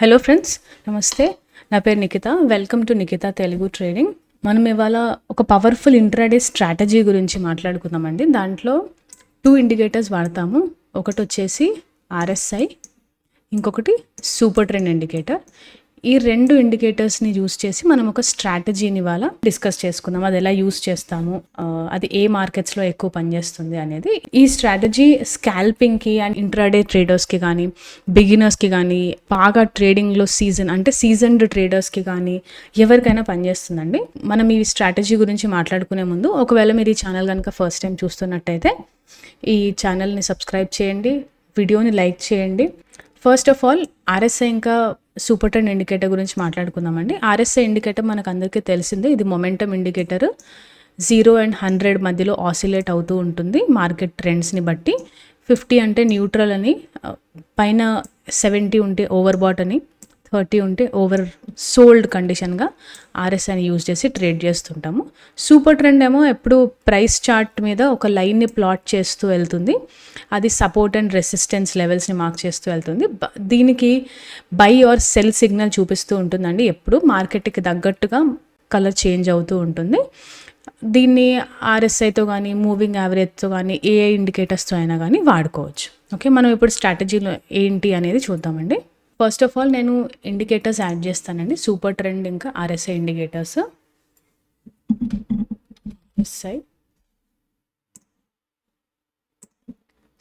Hello friends, నమస్తే. నా పేరు Nikhita. Welcome to Nikhita Telugu trading. మనం ఇవాళ ఒక పవర్ఫుల్ ఇంట్రాడే స్ట్రాటజీ గురించి మాట్లాడుకుందామండి. దాంట్లో 2 ఇండికేటర్స్ వాడతాము. ఒకటి వచ్చేసి ఆర్ఎస్ఐ, ఇంకొకటి సూపర్ ట్రెండ్ ఇండికేటర్. ఈ 2 ఇండికేటర్స్ని యూస్ చేసి మనం ఒక స్ట్రాటజీని ఇవాళ డిస్కస్ చేసుకుందాం. అది ఎలా యూస్ చేస్తాము, అది ఏ మార్కెట్స్లో ఎక్కువ పనిచేస్తుంది అనేది. ఈ స్ట్రాటజీ స్కాల్పింగ్కి అండ్ ఇంట్రాడే ట్రేడర్స్కి కానీ, బిగినర్స్కి కానీ, బాగా ట్రేడింగ్లో సీజన్డ్ ట్రేడర్స్కి కానీ ఎవరికైనా పనిచేస్తుందండి. మనం ఈ స్ట్రాటజీ గురించి మాట్లాడుకునే ముందు, ఒకవేళ మీరు ఈ ఛానల్ కనుక ఫస్ట్ టైం చూస్తున్నట్టయితే ఈ ఛానల్ని సబ్స్క్రైబ్ చేయండి, వీడియోని లైక్ చేయండి. ఫస్ట్ ఆఫ్ ఆల్ ఆర్ఎస్ఐ ఇంకా సూపర్ ట్రెండ్ ఇండికేటర్ గురించి మాట్లాడుకుందామండి. ఆర్ఎస్ఐ ఇండికేటర్ మనకు అందరికీ తెలిసిందే. ఇది మొమెంటమ్ ఇండికేటర్. 0 and 100 మధ్యలో ఆసిలేట్ అవుతూ ఉంటుంది మార్కెట్ ట్రెండ్స్ని బట్టి. 50 అంటే న్యూట్రల్ అని, పైన 70 ఉంటే ఓవర్ బాట్ అని, 30 ఉంటే ఓవర్ సోల్డ్ కండిషన్గా ఆర్ఎస్ఐని యూజ్ చేసి ట్రేడ్ చేస్తుంటాము. సూపర్ ట్రెండ్ ఏమో ఎప్పుడు ప్రైస్ చార్ట్ మీద ఒక లైన్ని ప్లాట్ చేస్తూ వెళ్తుంది. అది సపోర్ట్ అండ్ రెసిస్టెన్స్ లెవెల్స్ని మార్క్ చేస్తూ వెళ్తుంది. దీనికి బై ఆర్ సెల్ సిగ్నల్ చూపిస్తూ ఉంటుందండి. ఎప్పుడు మార్కెట్కి తగ్గట్టుగా కలర్ చేంజ్ అవుతూ ఉంటుంది. దీన్ని ఆర్ఎస్ఐతో కానీ, మూవింగ్ యావరేజ్తో కానీ, ఏ ఇండికేటర్స్తో అయినా కానీ వాడుకోవచ్చు. ఓకే, మనం ఇప్పుడు స్ట్రాటజీలో ఏంటి అనేది చూద్దామండి. ఫస్ట్ ఆఫ్ ఆల్ నేను ఇండికేటర్స్ యాడ్ చేస్తానండి. సూపర్ ట్రెండ్ ఇంకా ఆర్ఎస్ఐ ఇండికేటర్స్.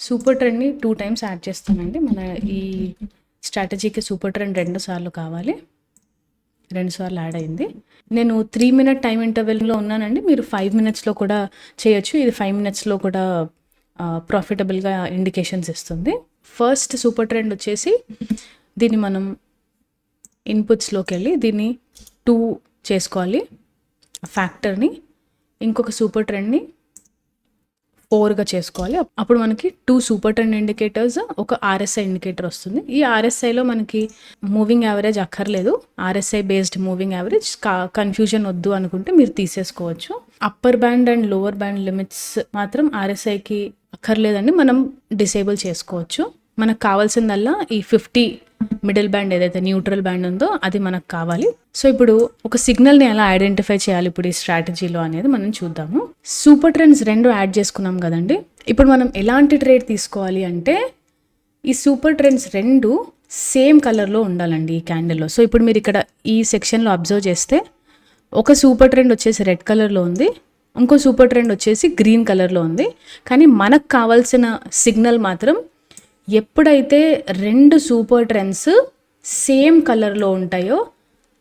సూపర్ ట్రెండ్ని 2 times యాడ్ చేస్తానండి. మన ఈ స్ట్రాటజీకి సూపర్ ట్రెండ్ 2 సార్లు కావాలి. 2 సార్లు యాడ్ అయింది. నేను 3 minute టైం ఇంటర్వెల్లో ఉన్నానండి. మీరు 5 minutesలో కూడా చేయొచ్చు. ఇది 5 minutesలో కూడా ప్రాఫిటబుల్గా ఇండికేషన్స్ ఇస్తుంది. ఫస్ట్ సూపర్ ట్రెండ్ వచ్చేసి దీన్ని మనం ఇన్పుట్స్లోకి వెళ్ళి దీన్ని 2 చేసుకోవాలి ఫ్యాక్టర్ని. ఇంకొక సూపర్ ట్రెండ్ని 4గా చేసుకోవాలి. అప్పుడు మనకి 2 సూపర్ ట్రెండ్ ఇండికేటర్స్, ఒక ఆర్ఎస్ఐ ఇండికేటర్ వస్తుంది. ఈ ఆర్ఎస్ఐలో మనకి మూవింగ్ యావరేజ్ అక్కర్లేదు. RSI based moving average confusion వద్దు అనుకుంటే మీరు తీసేసుకోవచ్చు. Upper band and lower band limits మాత్రం ఆర్ఎస్ఐకి అక్కర్లేదండి, మనం డిసేబుల్ చేసుకోవచ్చు. మనకు కావాల్సిందల్లా ఈ 50 మిడిల్ బ్యాండ్ ఏదైతే న్యూట్రల్ బ్యాండ్ ఉందో అది మనకు కావాలి. సో ఇప్పుడు ఒక సిగ్నల్ని ఎలా ఐడెంటిఫై చేయాలి ఇప్పుడు ఈ స్ట్రాటజీలో అనేది మనం చూద్దాము. సూపర్ ట్రెండ్స్ 2 యాడ్ చేసుకున్నాం కదండి. ఇప్పుడు మనం ఎలాంటి ట్రేడ్ తీసుకోవాలి అంటే, ఈ సూపర్ ట్రెండ్స్ 2 సేమ్ కలర్లో ఉండాలండి ఈ క్యాండిల్లో. సో ఇప్పుడు మీరు ఇక్కడ ఈ సెక్షన్లో అబ్జర్వ్ చేస్తే ఒక సూపర్ ట్రెండ్ వచ్చేసి రెడ్ కలర్లో ఉంది, ఇంకో సూపర్ ట్రెండ్ వచ్చేసి గ్రీన్ కలర్లో ఉంది. కానీ మనకు కావాల్సిన సిగ్నల్ మాత్రం ఎప్పుడైతే 2 సూపర్ ట్రెండ్స్ సేమ్ కలర్లో ఉంటాయో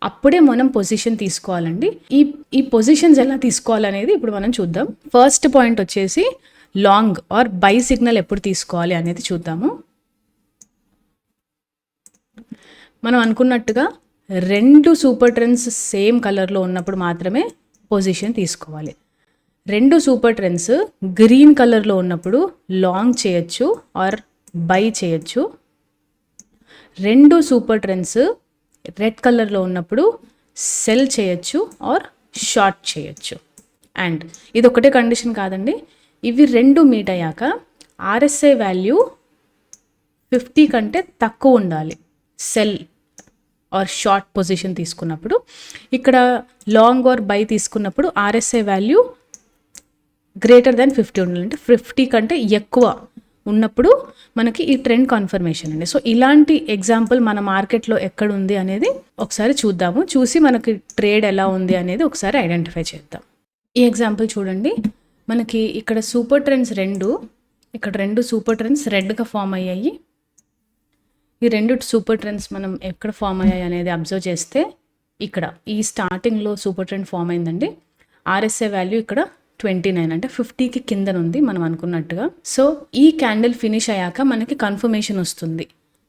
అప్పుడే మనం పొజిషన్ తీసుకోవాలండి. ఈ పొజిషన్స్ ఎలా తీసుకోవాలనేది ఇప్పుడు మనం చూద్దాం. ఫస్ట్ పాయింట్ వచ్చేసి లాంగ్ ఆర్ బై సిగ్నల్ ఎప్పుడు తీసుకోవాలి అనేది చూద్దాము. మనం అనుకున్నట్టుగా 2 సూపర్ ట్రెండ్స్ సేమ్ కలర్లో ఉన్నప్పుడు మాత్రమే పొజిషన్ తీసుకోవాలి. 2 సూపర్ ట్రెండ్స్ గ్రీన్ కలర్లో ఉన్నప్పుడు లాంగ్ చేయొచ్చు ఆర్ బై చేయొచ్చు. 2 సూపర్ ట్రెండ్స్ రెడ్ కలర్లో ఉన్నప్పుడు సెల్ చేయొచ్చు ఆర్ షార్ట్ చేయొచ్చు. అండ్ ఇది ఒకటే కండిషన్ కాదండి, ఇవి 2 మీట్ అయ్యాక ఆర్ఎస్ఐ వాల్యూ 50 కంటే తక్కువ ఉండాలి సెల్ ఆర్ షార్ట్ పొజిషన్ తీసుకున్నప్పుడు. ఇక్కడ లాంగ్ ఆర్ బై తీసుకున్నప్పుడు ఆర్ఎస్ఐ వాల్యూ గ్రేటర్ దాన్ 50 ఉండాలి. అంటే 50 కంటే ఎక్కువ ఉన్నప్పుడు మనకి ఈ ట్రెండ్ కన్ఫర్మేషన్ అండి. సో ఇలాంటి ఎగ్జాంపుల్ మన మార్కెట్లో ఎక్కడ ఉంది అనేది ఒకసారి చూద్దాము. చూసి మనకి ట్రేడ్ ఎలా ఉంది అనేది ఒకసారి ఐడెంటిఫై చేద్దాం. ఈ ఎగ్జాంపుల్ చూడండి. మనకి ఇక్కడ సూపర్ ట్రెండ్స్ 2, ఇక్కడ 2 సూపర్ ట్రెండ్స్ రెడ్గా ఫామ్ అయ్యాయి. ఈ 2 సూపర్ ట్రెండ్స్ మనం ఎక్కడ ఫామ్ అయ్యాయి అనేది అబ్జర్వ్ చేస్తే ఇక్కడ ఈ స్టార్టింగ్లో సూపర్ ట్రెండ్ ఫామ్ అయిందండి. ఆర్ఎస్ఐ వాల్యూ ఇక్కడ 29 అంటే 50కి కింద ఉంది మనం అనుకున్నట్టుగా. సో ఈ క్యాండిల్ ఫినిష్ అయ్యాక మనకి కన్ఫర్మేషన్ వస్తుంది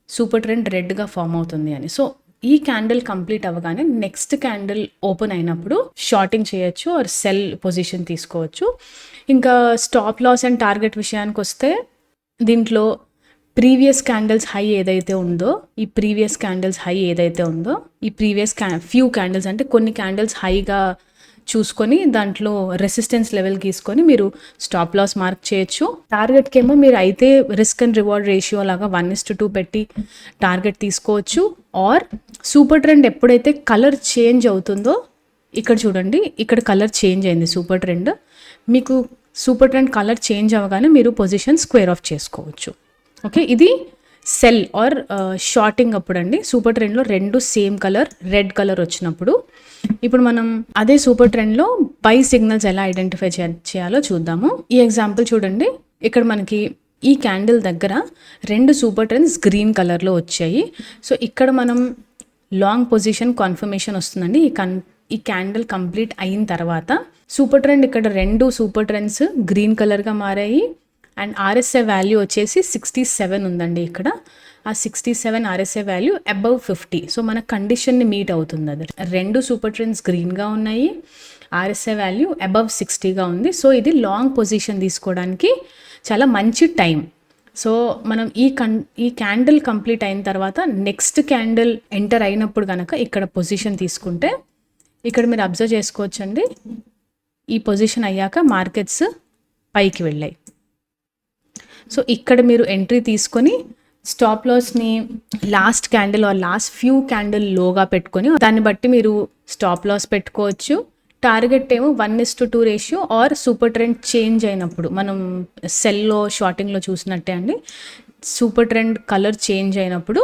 సూపర్ ట్రెండ్ రెడ్గా ఫామ్ అవుతుంది అని. సో ఈ క్యాండిల్ కంప్లీట్ అవ్వగానే నెక్స్ట్ క్యాండిల్ ఓపెన్ అయినప్పుడు షార్టింగ్ చేయొచ్చు ఆర్ సెల్ పొజిషన్ తీసుకోవచ్చు. ఇంకా స్టాప్ లాస్ అండ్ టార్గెట్ విషయానికి వస్తే దీంట్లో ప్రీవియస్ క్యాండిల్స్ హై ఏదైతే ఉందో, ఈ ప్రీవియస్ ఫ్యూ క్యాండిల్స్ అంటే కొన్ని క్యాండిల్స్ హైగా చూసుకొని దాంట్లో రెసిస్టెన్స్ లెవెల్ గీసుకొని మీరు స్టాప్ లాస్ మార్క్ చేయొచ్చు. టార్గెట్కి ఏమో మీరు అయితే రిస్క్ అండ్ రివార్డ్ రేషియో లాగా 1:2 పెట్టి టార్గెట్ తీసుకోవచ్చు. ఆర్ సూపర్ ట్రెండ్ ఎప్పుడైతే కలర్ చేంజ్ అవుతుందో, ఇక్కడ చూడండి, ఇక్కడ కలర్ చేంజ్ అయింది సూపర్ ట్రెండ్. మీకు సూపర్ ట్రెండ్ కలర్ చేంజ్ అవ్వగానే మీరు పొజిషన్ స్క్వేర్ ఆఫ్ చేసుకోవచ్చు. ఓకే, ఇది సెల్ ఆర్ షార్టింగ్ అప్పుడు అండి. సూపర్ ట్రెండ్లో రెండు సేమ్ కలర్ రెడ్ కలర్ వచ్చినప్పుడు. ఇప్పుడు మనం అదే సూపర్ ట్రెండ్లో బై సిగ్నల్స్ ఎలా ఐడెంటిఫై చేయాలో చూద్దాము. ఈ ఎగ్జాంపుల్ చూడండి, ఇక్కడ మనకి ఈ క్యాండిల్ దగ్గర రెండు సూపర్ ట్రెండ్స్ గ్రీన్ కలర్లో వచ్చాయి. సో ఇక్కడ మనం లాంగ్ పొజిషన్ కన్ఫర్మేషన్ వస్తుందండి. ఈ క్యాండిల్ కంప్లీట్ అయిన తర్వాత సూపర్ ట్రెండ్ ఇక్కడ రెండు సూపర్ ట్రెండ్స్ గ్రీన్ కలర్గా మారాయి. అండ్ ఆర్ఎస్ఐ వాల్యూ వచ్చేసి 67 ఉందండి. ఇక్కడ ఆ 67 ఆర్ఎస్ఐ వాల్యూ అబవ్ 50. సో మన కండిషన్ని మీట్ అవుతుంది. అది రెండు సూపర్ ట్రెండ్స్ గ్రీన్గా ఉన్నాయి, ఆర్ఎస్ఐ వాల్యూ అబవ్ 60గా ఉంది. సో ఇది లాంగ్ పొజిషన్ తీసుకోవడానికి చాలా మంచి టైం. సో మనం ఈ క్యాండిల్ కంప్లీట్ అయిన తర్వాత నెక్స్ట్ క్యాండిల్ ఎంటర్ అయినప్పుడు కనుక ఇక్కడ పొజిషన్ తీసుకుంటే, ఇక్కడ మీరు అబ్జర్వ్ చేసుకోవచ్చండి, ఈ పొజిషన్ అయ్యాక మార్కెట్స్ పైకి వెళ్ళాయి. సో ఇక్కడ మీరు ఎంట్రీ తీసుకొని స్టాప్ లాస్ని last candle or last few candle లోగా పెట్టుకొని దాన్ని బట్టి మీరు స్టాప్ లాస్ పెట్టుకోవచ్చు. టార్గెట్ ఏమో 1:2 ratio or super trend change అయినప్పుడు, మనం సెల్లో షార్టింగ్లో చూసినట్టే అండి, సూపర్ ట్రెండ్ కలర్ చేంజ్ అయినప్పుడు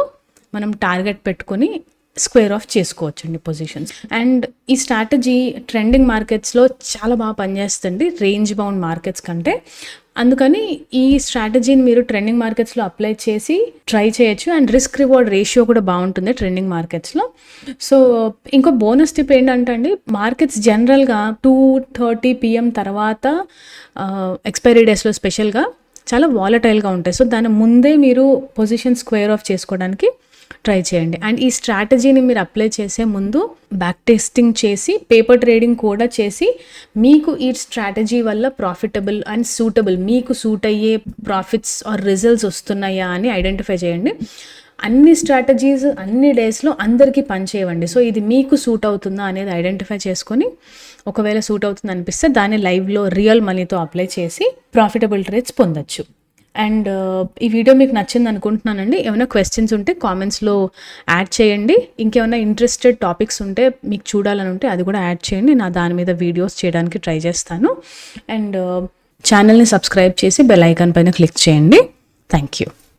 మనం టార్గెట్ పెట్టుకొని స్క్వేర్ ఆఫ్ చేసుకోవచ్చండి పొజిషన్స్. అండ్ ఈ స్ట్రాటజీ ట్రెండింగ్ మార్కెట్స్లో చాలా బాగా పనిచేస్తుంది రేంజ్ బౌండ్ మార్కెట్స్ కంటే. అందుకని ఈ స్ట్రాటజీని మీరు ట్రెండింగ్ మార్కెట్స్లో అప్లై చేసి ట్రై చేయొచ్చు. అండ్ రిస్క్ రివార్డ్ రేషియో కూడా బాగుంటుంది ట్రెండింగ్ మార్కెట్స్లో. సో ఇంకో బోనస్ టిప్ ఏంటంటే అండి, మార్కెట్స్ జనరల్గా 2:30 PM తర్వాత ఎక్స్పైరీ డేస్లో స్పెషల్గా చాలా వాలటైల్గా ఉంటాయి. సో దాని ముందే మీరు పొజిషన్ స్క్వేర్ ఆఫ్ చేసుకోవడానికి ట్రై చేయండి. అండ్ ఈ స్ట్రాటజీని మీరు అప్లై చేసే ముందు బ్యాక్ టెస్టింగ్ చేసి పేపర్ ట్రేడింగ్ కూడా చేసి మీకు ఈ స్ట్రాటజీ వల్ల ప్రాఫిటబుల్ అండ్ సూటబుల్, మీకు సూట్ అయ్యే ప్రాఫిట్స్ ఆర్ రిజల్ట్స్ వస్తున్నాయా అని ఐడెంటిఫై చేయండి. అన్ని స్ట్రాటజీస్ అన్ని డేస్లో అందరికీ పనిచేయండి. సో ఇది మీకు సూట్ అవుతుందా అనేది ఐడెంటిఫై చేసుకొని, ఒకవేళ సూట్ అవుతుంది అనిపిస్తే దాన్ని లైవ్లో రియల్ మనీతో అప్లై చేసి ప్రాఫిటబుల్ ట్రేడ్స్ పొందొచ్చు. అండ్ ఈ వీడియో మీకు నచ్చింది అనుకుంటున్నానండి. ఏమైనా క్వశ్చన్స్ ఉంటే కామెంట్స్లో యాడ్ చేయండి. ఇంకేమైనా ఇంట్రెస్టెడ్ టాపిక్స్ ఉంటే మీకు చూడాలని ఉంటే అది కూడా యాడ్ చేయండి. నా దాని మీద వీడియోస్ చేయడానికి ట్రై చేస్తాను. అండ్ ఛానల్ని సబ్స్క్రైబ్ చేసి బెల్ ఐకాన్ పైన క్లిక్ చేయండి. Thank you.